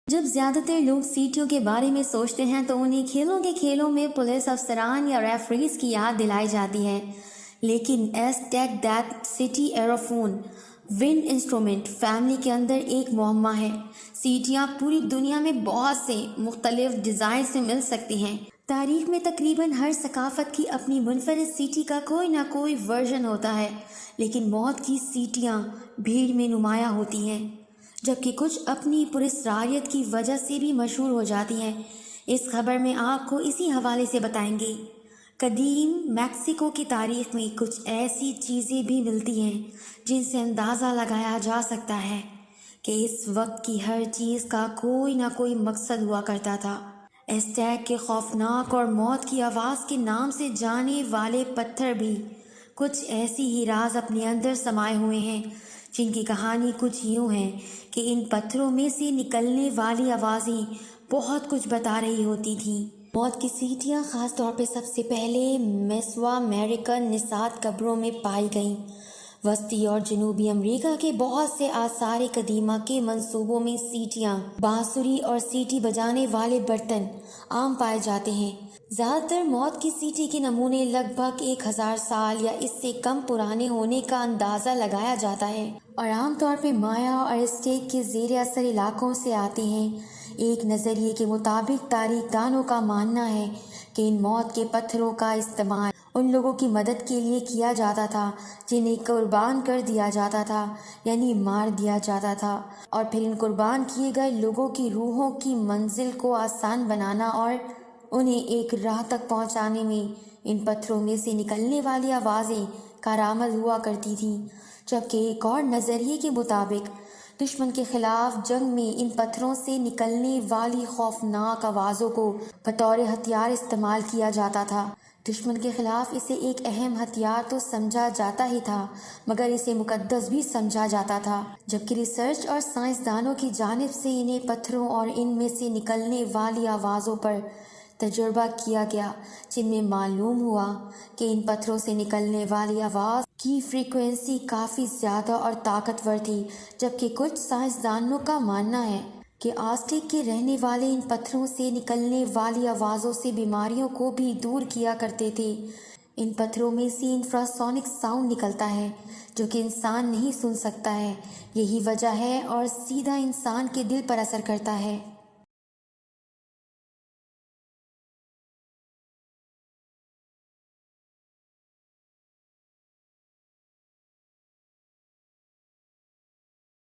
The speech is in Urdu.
جب زیادہ تر لوگ سیٹیوں کے بارے میں سوچتے ہیں تو انہیں کھیلوں میں پولیس افسران یا ریفریز کی یاد دلائی جاتی ہے، لیکن ایزٹیک دیٹ سٹی ایروفون ونڈ انسٹرومنٹ فیملی کے اندر ایک معمہ ہے۔ سیٹیاں پوری دنیا میں بہت سے مختلف ڈیزائن سے مل سکتی ہیں۔ تاریخ میں تقریباً ہر ثقافت کی اپنی منفرد سیٹی کا کوئی نہ کوئی ورژن ہوتا ہے، لیکن موت کی سیٹیاں بھیڑ میں نمایاں ہوتی ہیں، جبکہ کچھ اپنی پراسراریت کی وجہ سے بھی مشہور ہو جاتی ہیں۔ اس خبر میں آپ کو اسی حوالے سے بتائیں گے۔ قدیم میکسیکو کی تاریخ میں کچھ ایسی چیزیں بھی ملتی ہیں جن سے اندازہ لگایا جا سکتا ہے کہ اس وقت کی ہر چیز کا کوئی نہ کوئی مقصد ہوا کرتا تھا۔ ایزٹیک کے خوفناک اور موت کی آواز کے نام سے جانے والے پتھر بھی کچھ ایسی ہی راز اپنے اندر سمائے ہوئے ہیں، جن کی کہانی کچھ یوں ہے کہ ان پتھروں میں سے نکلنے والی آوازیں بہت کچھ بتا رہی ہوتی تھیں۔ موت کی سیٹیاں خاص طور پہ سب سے پہلے میسو امریکن نژاد قبروں میں پائی گئیں۔ وسطی اور جنوبی امریکہ کے بہت سے آثار قدیمہ کے منصوبوں میں سیٹیاں، بانسری اور سیٹی بجانے والے برتن عام پائے جاتے ہیں۔ زیادہ تر موت کی سیٹی کے نمونے لگ بھگ 1000 سال یا اس سے کم پرانے ہونے کا اندازہ لگایا جاتا ہے اور عام طور پہ مایا اور ایزٹیک کے زیر اثر علاقوں سے آتے ہیں۔ ایک نظریے کے مطابق تاریخ دانوں کا ماننا ہے کہ ان موت کے پتھروں کا استعمال ان لوگوں کی مدد کے لیے کیا جاتا تھا جنہیں قربان کر دیا جاتا تھا، یعنی مار دیا جاتا تھا، اور پھر ان قربان کیے گئے لوگوں کی روحوں کی منزل کو آسان بنانا اور انہیں ایک راہ تک پہنچانے میں ان پتھروں میں سے نکلنے والی آوازیں کارآمد ہوا کرتی تھیں۔ جبکہ ایک اور نظریے کے مطابق دشمن کے خلاف جنگ میں ان پتھروں سے نکلنے والی خوفناک آوازوں کو بطور ہتھیار استعمال کیا جاتا تھا۔ دشمن کے خلاف اسے ایک اہم ہتھیار تو سمجھا جاتا ہی تھا، مگر اسے مقدس بھی سمجھا جاتا تھا۔ جبکہ ریسرچ اور سائنسدانوں کی جانب سے انہیں پتھروں اور ان میں سے نکلنے والی آوازوں پر تجربہ کیا گیا، جن میں معلوم ہوا کہ ان پتھروں سے نکلنے والی آواز کی فریکوینسی کافی زیادہ اور طاقتور تھی۔ جبکہ کچھ سائنسدانوں کا ماننا ہے کہ آزٹیک کے رہنے والے ان پتھروں سے نکلنے والی آوازوں سے بیماریوں کو بھی دور کیا کرتے تھے۔ ان پتھروں میں سے انفراسونک ساؤنڈ نکلتا ہے جو کہ انسان نہیں سن سکتا ہے، یہی وجہ ہے اور سیدھا انسان کے دل پر اثر کرتا ہے۔